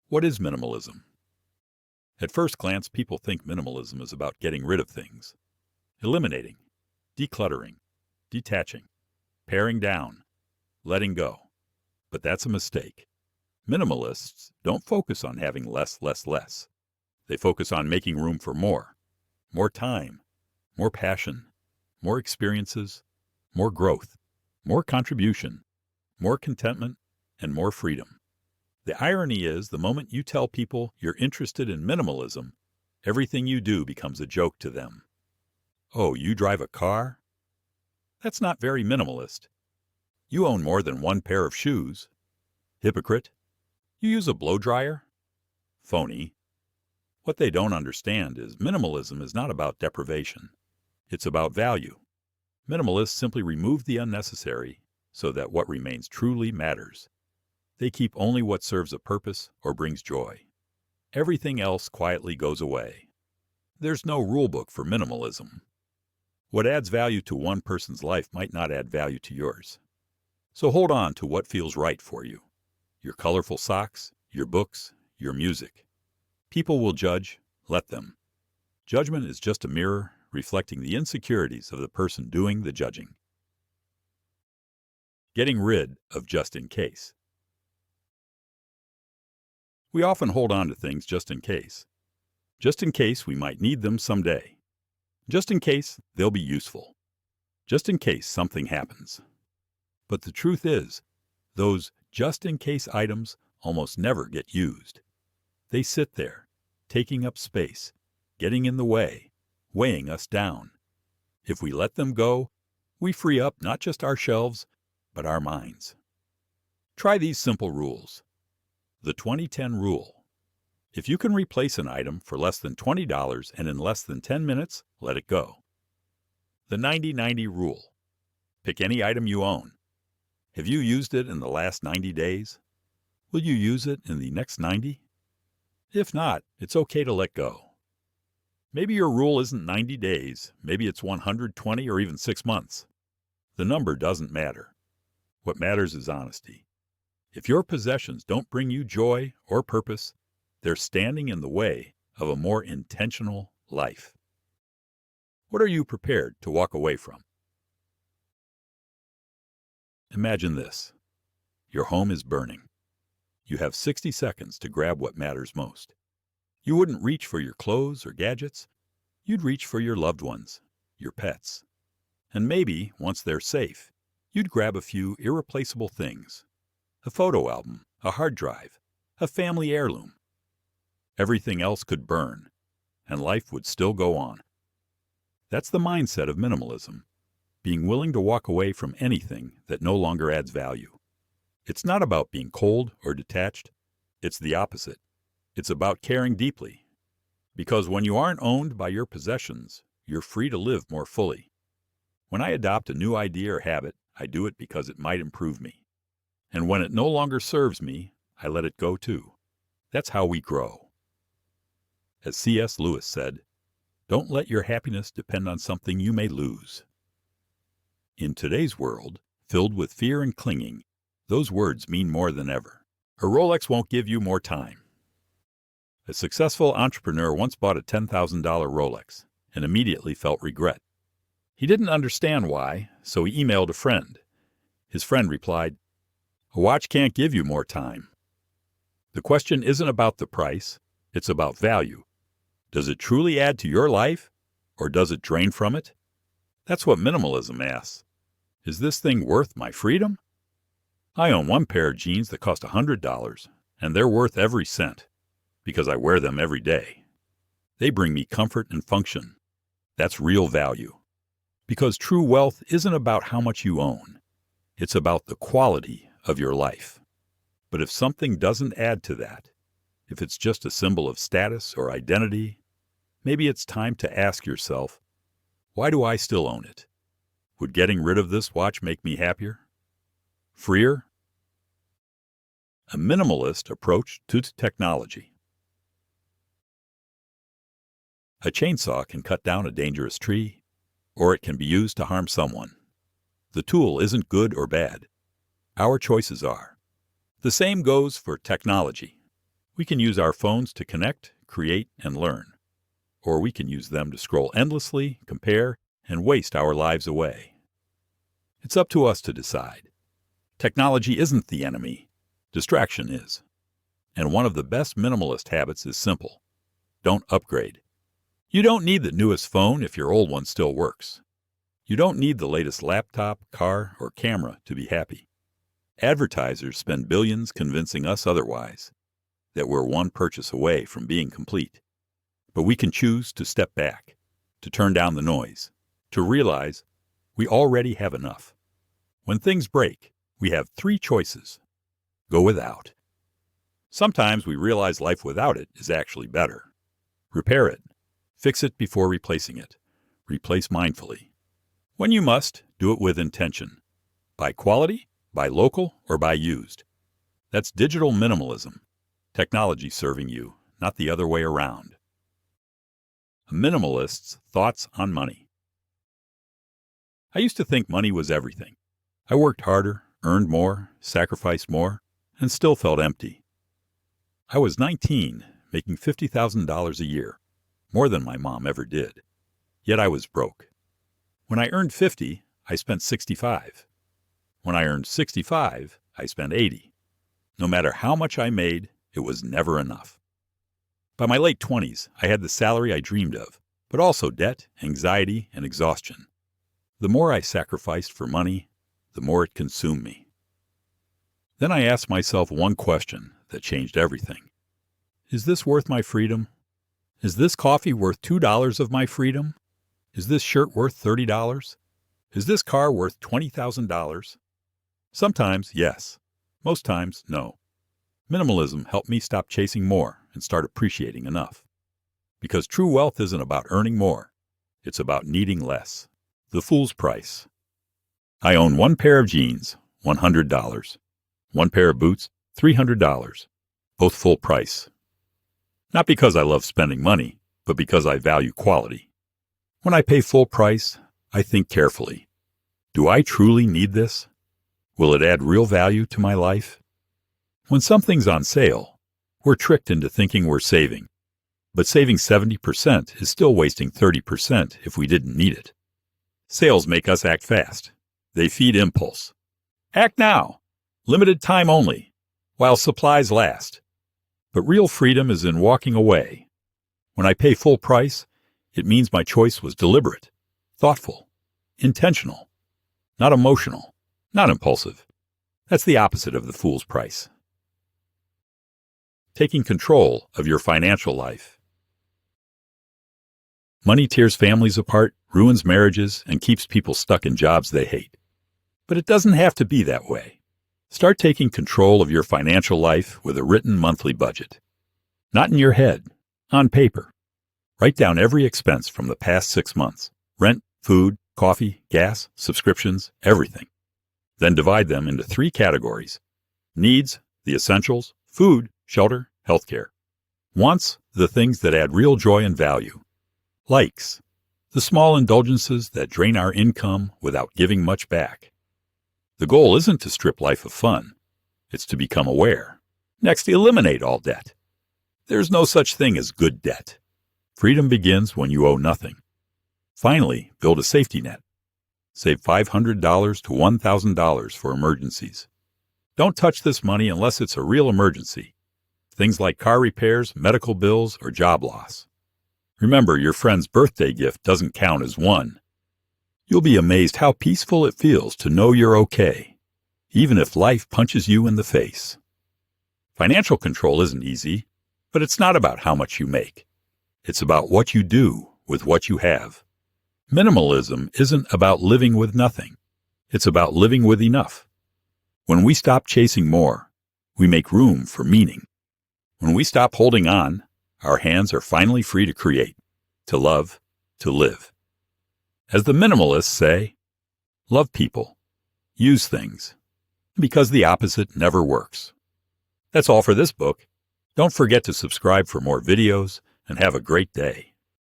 What is minimalism? At first glance, people think minimalism is about getting rid of things, eliminating, decluttering, detaching, paring down, letting go. But that's a mistake. Minimalists don't focus on having less. They focus on making room for more time, more passion, more experiences, more growth, more contribution, more contentment, and more freedom. The irony is, the moment you tell people you're interested in minimalism, everything you do becomes a joke to them. Oh, you drive a car? That's not very minimalist. You own more than one pair of shoes. Hypocrite. You use a blow dryer? Phony. What they don't understand is minimalism is not about deprivation. It's about value. Minimalists simply remove the unnecessary so that what remains truly matters. They keep only what serves a purpose or brings joy. Everything else quietly goes away. There's no rulebook for minimalism. What adds value to one person's life might not add value to yours. So hold on to what feels right for you. Your colorful socks, your books, your music. People will judge, let them. Judgment is just a mirror reflecting the insecurities of the person doing the judging. Getting rid of just in case. We often hold on to things just in case. Just in case we might need them someday. Just in case they'll be useful. Just in case something happens. But the truth is, those just-in-case items almost never get used. They sit there, taking up space, getting in the way, weighing us down. If we let them go, we free up not just our shelves, but our minds. Try these simple rules. The 20-10 rule. If you can replace an item for less than $20 and in less than 10 minutes, let it go. The 90-90 rule. Pick any item you own. Have you used it in the last 90 days? Will you use it in the next 90? If not, it's okay to let go. Maybe your rule isn't 90 days, maybe it's 120 or even 6 months. The number doesn't matter. What matters is honesty. If your possessions don't bring you joy or purpose, they're standing in the way of a more intentional life. What are you prepared to walk away from? Imagine this. Your home is burning. You have 60 seconds to grab what matters most. You wouldn't reach for your clothes or gadgets. You'd reach for your loved ones, your pets. And maybe, once they're safe, you'd grab a few irreplaceable things. A photo album, a hard drive, a family heirloom. Everything else could burn, and life would still go on. That's the mindset of minimalism, being willing to walk away from anything that no longer adds value. It's not about being cold or detached. It's the opposite. It's about caring deeply. Because when you aren't owned by your possessions, you're free to live more fully. When I adopt a new idea or habit, I do it because it might improve me. And when it no longer serves me, I let it go too. That's how we grow. As C.S. Lewis said, "Don't let your happiness depend on something you may lose." In today's world, filled with fear and clinging, those words mean more than ever. A Rolex won't give you more time. A successful entrepreneur once bought a $10,000 Rolex and immediately felt regret. He didn't understand why, so he emailed a friend. His friend replied, "A watch can't give you more time." The question isn't about the price, it's about value. Does it truly add to your life, or does it drain from it? That's what minimalism asks. Is this thing worth my freedom? I own one pair of jeans that cost $100, and they're worth every cent, because I wear them every day. They bring me comfort and function. That's real value. Because true wealth isn't about how much you own. It's about the quality of your life. But if something doesn't add to that, if it's just a symbol of status or identity, maybe it's time to ask yourself, why do I still own it? Would getting rid of this watch make me happier? Freer? A minimalist approach to technology. A chainsaw can cut down a dangerous tree, or it can be used to harm someone. The tool isn't good or bad. Our choices are. The same goes for technology. We can use our phones to connect, create, and learn. Or we can use them to scroll endlessly, compare, and waste our lives away. It's up to us to decide. Technology isn't the enemy. Distraction is. And one of the best minimalist habits is simple. Don't upgrade. You don't need the newest phone if your old one still works. You don't need the latest laptop, car, or camera to be happy. Advertisers spend billions convincing us otherwise, that we're one purchase away from being complete. But we can choose to step back, to turn down the noise, to realize we already have enough. When things break, we have 3 choices. Go without. Sometimes we realize life without it is actually better. Repair it. Fix it before replacing it. Replace mindfully. When you must, do it with intention. Buy quality, buy local, or buy used. That's digital minimalism. Technology serving you, not the other way around. A minimalist's thoughts on money. I used to think money was everything. I worked harder, earned more, sacrificed more, and still felt empty. I was 19, making $50,000 a year, more than my mom ever did. Yet I was broke. When I earned 50, I spent 65. When I earned 65, I spent 80. No matter how much I made, it was never enough. By my late 20s, I had the salary I dreamed of, but also debt, anxiety, and exhaustion. The more I sacrificed for money, the more it consumed me. Then I asked myself one question that changed everything. Is this worth my freedom? Is this coffee worth $2 of my freedom? Is this shirt worth $30? Is this car worth $20,000? Sometimes, yes. Most times, no. Minimalism helped me stop chasing more and start appreciating enough. Because true wealth isn't about earning more. It's about needing less. The fool's price. I own 1 pair of jeans, $100. 1 pair of boots, $300. Both full price. Not because I love spending money, but because I value quality. When I pay full price, I think carefully. Do I truly need this? Will it add real value to my life? When something's on sale, we're tricked into thinking we're saving. But saving 70% is still wasting 30% if we didn't need it. Sales make us act fast. They feed impulse. Act now. Limited time only, while supplies last. But real freedom is in walking away. When I pay full price, it means my choice was deliberate, thoughtful, intentional, not emotional, not impulsive. That's the opposite of the fool's price. Taking control of your financial life. Money tears families apart, ruins marriages, and keeps people stuck in jobs they hate. But it doesn't have to be that way. Start taking control of your financial life with a written monthly budget. Not in your head, on paper. Write down every expense from the past 6 months. Rent, food, coffee, gas, subscriptions, everything. Then divide them into 3 categories. Needs, the essentials, food, shelter, healthcare. Wants, the things that add real joy and value. Likes, the small indulgences that drain our income without giving much back. The goal isn't to strip life of fun. It's to become aware. Next, eliminate all debt. There's no such thing as good debt. Freedom begins when you owe nothing. Finally, build a safety net. Save $500 to $1,000 for emergencies. Don't touch this money unless it's a real emergency. Things like car repairs, medical bills, or job loss. Remember, your friend's birthday gift doesn't count as one. You'll be amazed how peaceful it feels to know you're okay, even if life punches you in the face. Financial control isn't easy, but it's not about how much you make. It's about what you do with what you have. Minimalism isn't about living with nothing. It's about living with enough. When we stop chasing more, we make room for meaning. When we stop holding on, our hands are finally free to create, to love, to live. As the minimalists say, love people, use things, because the opposite never works. That's all for this book. Don't forget to subscribe for more videos and have a great day.